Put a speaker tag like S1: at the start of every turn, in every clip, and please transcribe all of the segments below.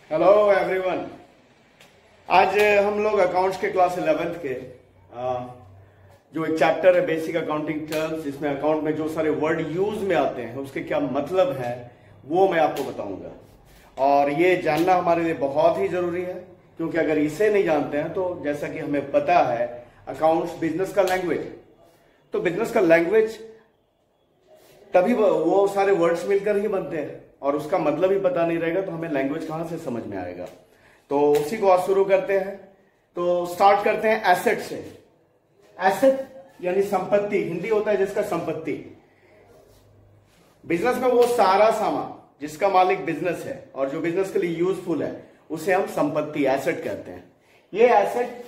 S1: Hello everyone. आज हम लोग अकाउंट्स के क्लास 11th के जो एक चैप्टर है बेसिक अकाउंटिंग टर्म्स, इसमें अकाउंट में जो सारे वर्ड यूज में आते हैं उसके क्या मतलब है वो मैं आपको बताऊंगा। और ये जानना हमारे लिए बहुत ही जरूरी है, क्योंकि अगर इसे नहीं जानते हैं तो जैसा कि हमें पता है अकाउंट्स बिजनेस का लैंग्वेज, तो बिजनेस का लैंग्वेज तभी वो सारे वर्ड्स मिलकर ही बनते हैं, और उसका मतलब ही पता नहीं रहेगा तो हमें लैंग्वेज कहां से समझ में आएगा। तो उसी को आज शुरू करते हैं। तो स्टार्ट करते हैं एसेट से। एसेट यानी संपत्ति, हिंदी होता है जिसका संपत्ति। बिजनेस में वो सारा सामान जिसका मालिक बिजनेस है और जो बिजनेस के लिए यूजफुल है उसे हम संपत्ति, एसेट कहते हैं। ये एसेट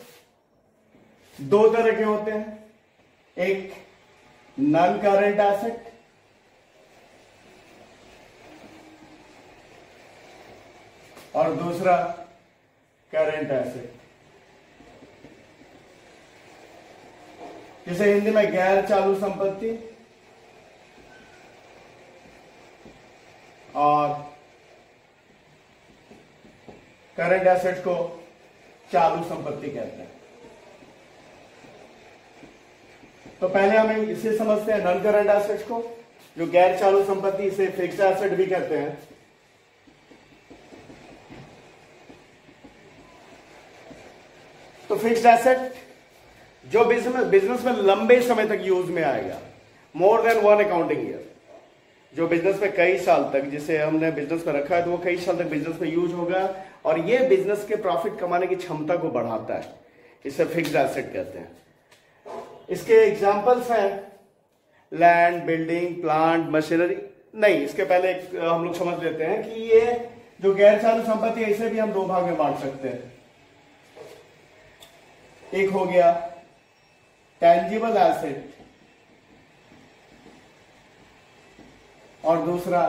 S1: दो तरह के होते हैं, एक नॉन करेंट एसेट और दूसरा करेंट एसेट, जिसे हिंदी में गैर चालू संपत्ति और करेंट एसेट को चालू संपत्ति कहते हैं। तो पहले हम इसे समझते हैं नॉन करेंट एसेट को, जो गैर चालू संपत्ति, इसे फिक्स्ड एसेट भी कहते हैं। तो फिक्स्ड एसेट जो बिजनेस में लंबे समय तक यूज में आएगा, more than one accounting year, जो बिजनेस में कई साल तक, जिसे हमने बिजनेस में रखा है तो वो कई साल तक बिजनेस में यूज होगा और ये बिजनेस के प्रॉफिट कमाने की क्षमता को बढ़ाता है, इसे फिक्स्ड एसेट कहते हैं। इसके एग्जांपल्स हैं लैंड, बिल्डिंग, प्लांट, मशीनरी। नहीं, इसके पहले हम लोग समझ लेते हैं कि ये जो गैर चालू संपत्ति है इसे भी हम दो भाग में बांट सकते हैं। एक हो गया टेंजिबल एसेट और दूसरा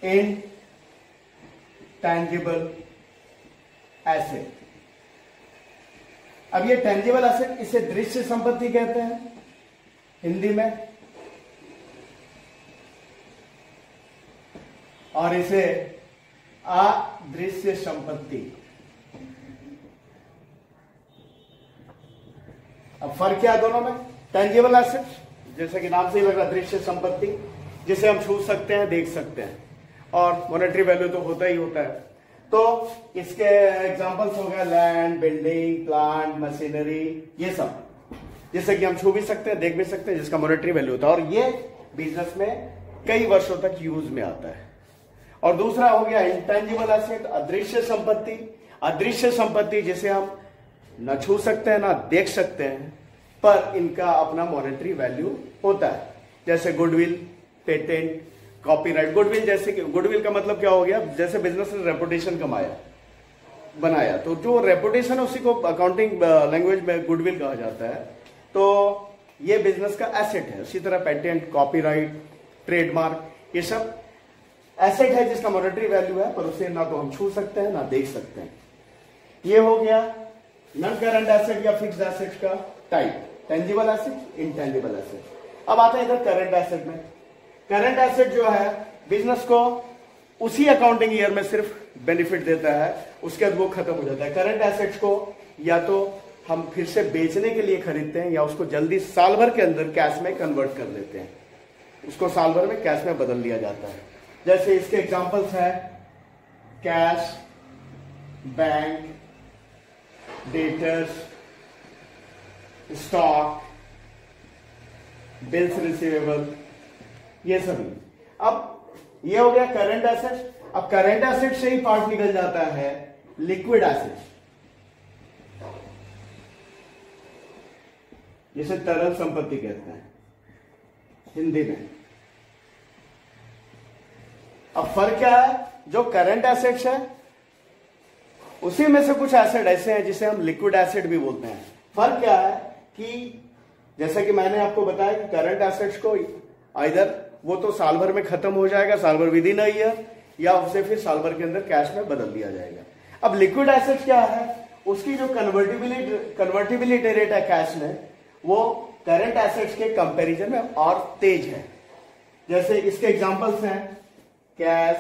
S1: इनटेंजिबल एसेट। अब ये टेंजिबल एसेट, इसे दृश्य संपत्ति कहते हैं हिंदी में, और इसे अदृश्य संपत्ति। अब फर्क क्या है दोनों में? टेंजिबल एसेट जैसे कि नाम से ही लग रहा है, दृश्य संपत्ति, जिसे हम छू सकते हैं, देख सकते हैं, और मॉनेटरी वैल्यू तो होता ही होता है। तो इसके एग्जांपल्स हो गए लैंड, बिल्डिंग, प्लांट, मशीनरी, ये सब जिसे कि हम छू भी सकते हैं, देख भी सकते हैं, जिसका मॉनेटरी वैल्यू होता है, और ये बिजनेस में कई वर्षों तक यूज में आता है। और दूसरा हो गया इंटेंजिबल एसेट, अदृश्य संपत्ति। अदृश्य संपत्ति जिसे हम न छू सकते हैं ना देख सकते हैं, पर इनका अपना मॉनेटरी वैल्यू होता है, जैसे गुडविल, पेटेंट, कॉपीराइट। गुडविल जैसे कि, गुडविल का मतलब क्या हो गया, जैसे बिजनेस ने रेपुटेशन बनाया, तो जो रेपुटेशन है उसी को अकाउंटिंग लैंग्वेज में गुडविल कहा जाता है। तो ये बिजनेस का एसेट है। उसी तरह पेटेंट, कॉपीराइट, ट्रेडमार्क, ये सब एसेट है जिसका मॉनेटरी वैल्यू है, पर उसे ना तो हम छू सकते हैं ना देख सकते हैं। ये हो गया नॉन करंट एसेट या फिक्स्ड एसेट का type, tangible asset, intangible asset. अब आते हैं इधर करंट एसेट में। करंट एसेट जो है बिजनेस को उसी अकाउंटिंग ईयर में सिर्फ बेनिफिट देता है, उसके बाद वो खत्म हो जाता है। करंट एसेट्स को या तो हम फिर से बेचने के लिए खरीदते हैं या उसको जल्दी साल भर के अंदर कैश में कन्वर्ट कर लेते हैं, उसको साल भर में कैश में बदल लिया जाता है। जैसे इसके एग्जांपल्स है cash, bank, debtors, stock, bills receivable, ये सभी। अब ये हो गया करंट एसेट। अब करंट एसेट से ही पार्ट निकल जाता है लिक्विड एसेट, जिसे तरल संपत्ति कहते हैं हिंदी में। अब फर्क क्या है, जो करंट एसेट्स है उसी में से कुछ एसेट ऐसे हैं जिसे हम लिक्विड एसेट भी बोलते हैं। फर्क क्या है कि जैसा कि मैंने आपको बताया कि करंट एसेट्स को आइदर वो तो साल भर में खत्म हो जाएगा, साल भर विद इन अ ईयर, या उसे फिर साल भर के अंदर कैश में बदल दिया जाएगा। अब लिक्विड एसेट्स क्या है, उसकी जो कन्वर्टिबिलिटी रेट है कैश में, वो करंट एसेट्स के कंपैरिजन में और तेज है। जैसे इसके एग्जांपल्स हैं कैश,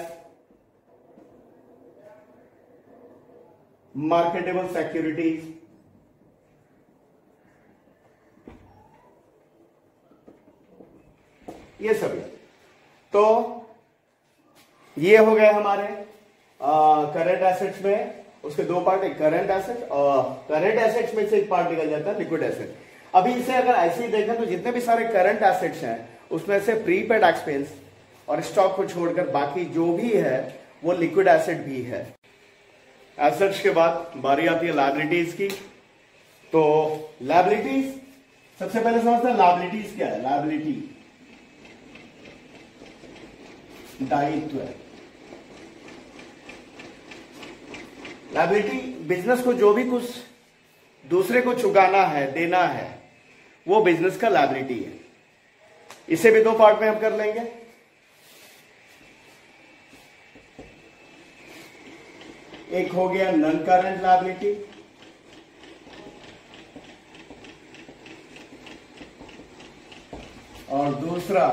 S1: मार्केटेबल सिक्योरिटीज, ये सभी। तो ये हो गए हमारे करंट एसेट्स में। उसके दो पार्ट, एक करंट एसेट और करंट एसेट्स में से एक पार्ट निकल जाता है लिक्विड एसेट। अभी इसे अगर ऐसे ही देखें तो जितने भी सारे करंट एसेट्स हैं उसमें से प्रीपेड एक्सपेंस और स्टॉक को छोड़कर बाकी जो भी है वो लिक्विड एसेट भी है। एसेट्स के बाद बारी आती है लायबिलिटीज की। तो लायबिलिटीज सबसे पहले समझते हैं लायबिलिटीज क्या है। लायबिलिटी दायित्व है। लायबिलिटी बिजनेस को जो भी कुछ दूसरे को चुकाना है, देना है, वो बिजनेस का लायबिलिटी है। इसे भी दो पार्ट में हम कर लेंगे। एक हो गया नॉन करंट लायबिलिटी, और दूसरा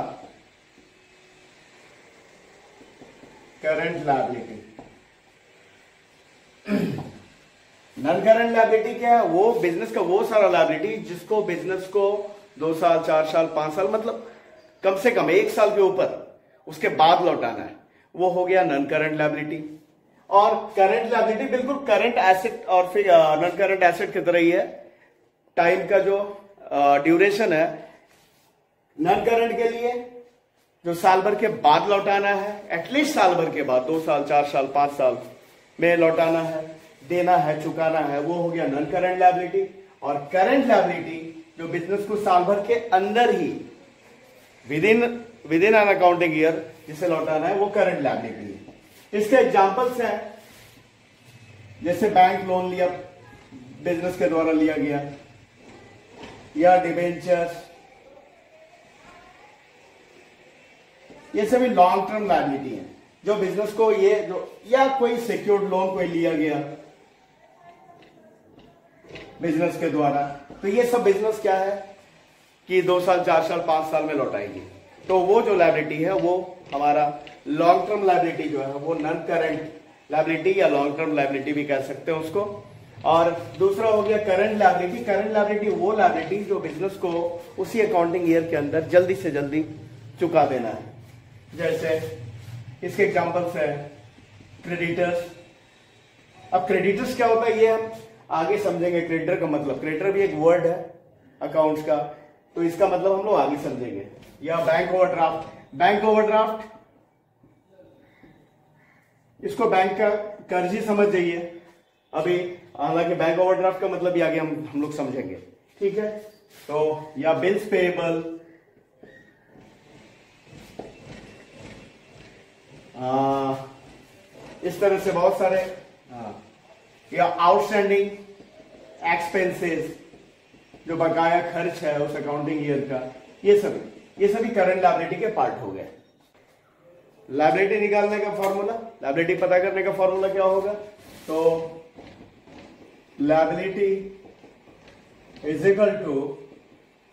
S1: current liability. Non current liability क्या है? वो बिजनेस का वो सारा लायबिलिटी जिसको बिजनेस को 2 साल, 4 साल, 5 साल, मतलब कम से कम 1 साल के ऊपर उसके बाद लौटाना है, वो हो गया नॉन करंट लायबिलिटी। और करंट लायबिलिटी बिल्कुल करंट एसेट और फिर नॉन करंट एसेट की तरह ही है। टाइम का जो ड्यूरेशन है नॉन करंट के लिए जो साल भर के बाद लौटाना है, एटलीस्ट साल भर के बाद, 2 साल, 4 साल, 5 साल में लौटाना है, देना है, चुकाना है, वो हो गया नॉन करंट लायबिलिटी। और करंट लायबिलिटी जो बिजनेस को साल भर के अंदर ही within an accounting year जिसे लौटाना है, वो करंट लायबिलिटी है। इसके एग्जांपल्स हैं, जैसे बैंक लोन लिया, बिजनेस के द्वारा लिया गया, या डिबेंचर्स, ये सभी लॉन्ग टर्म लायबिलिटी है जो बिजनेस को ये जो, या कोई सिक्योर्ड लोन कोई लिया गया बिजनेस के द्वारा, तो ये सब बिजनेस क्या है कि 2 साल, 4 साल, 5 साल में लौटाएंगे। तो वो जो लायबिलिटी है वो हमारा लॉन्ग टर्म लायबिलिटी जो है वो नॉन करंट लायबिलिटी या लॉन्ग टर्म लायबिलिटी भी कह सकते हैं उसको। और दूसरा हो गया करंट लायबिलिटी। करंट लायबिलिटी वो लायबिलिटी जो बिजनेस को उसी अकाउंटिंग ईयर के अंदर जल्दी से जल्दी चुका देना है। जैसे इसके एग्जांपल्स है क्रेडिटर्स। अब क्रेडिटर्स क्या होता है ये हम आगे समझेंगे। क्रेडिटर का मतलब, क्रेडिटर भी एक वर्ड है अकाउंट्स का, तो इसका मतलब हम लोग आगे समझेंगे। या बैंक ओवरड्राफ्ट। बैंक ओवरड्राफ्ट इसको बैंक का कर्ज ही समझ जाइए अभी, हालांकि बैंक ओवरड्राफ्ट का मतलब भी आगे हम लोग समझेंगे, ठीक है। तो या बिल्स पेएबल, इस तरह से बहुत सारे, या आउटस्टैंडिंग एक्सपेंसेस जो बकाया खर्च है उस अकाउंटिंग ईयर का, ये सभी करंट लायबिलिटी के पार्ट हो गए। लायबिलिटी निकालने का फॉर्मूला, लायबिलिटी पता करने का फॉर्मूला क्या होगा? तो liability is equal to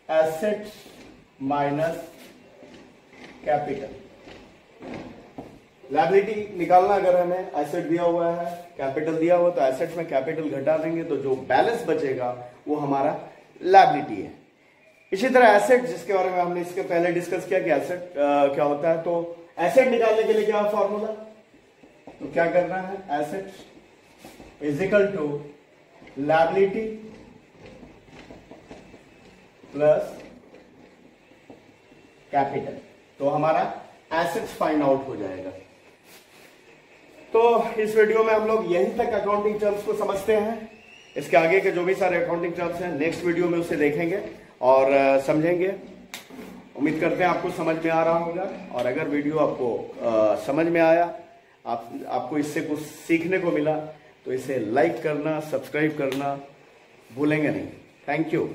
S1: assets minus capital. Liability निकालना अगर हमें एसेट दिया हुआ है, कैपिटल दिया हुआ, तो एसेट्स में कैपिटल घटा देंगे तो जो बैलेंस बचेगा वो हमारा लायबिलिटी है। इसी तरह एसेट, जिसके बारे में हमने इसके पहले डिस्कस किया कि एसेट क्या होता है, तो एसेट निकालने के लिए क्या फॉर्मूला, तो क्या करना है, asset is equal to liability plus capital, तो हमारा एसेट्स फाइंड आउट हो जाएगा। तो इस वीडियो में हम लोग यहीं तक अकाउंटिंग टर्म्स को समझते हैं। इसके आगे के जो भी सारे अकाउंटिंग टर्म्स हैं नेक्स्ट वीडियो में उसे देखेंगे और समझेंगे। उम्मीद करते हैं आपको समझ में आ रहा होगा, और अगर वीडियो आपको समझ में आया, आपको इससे कुछ सीखने को मिला, तो इसे लाइक करना, सब्सक्राइब करना भूलेंगे नहीं। Thank you.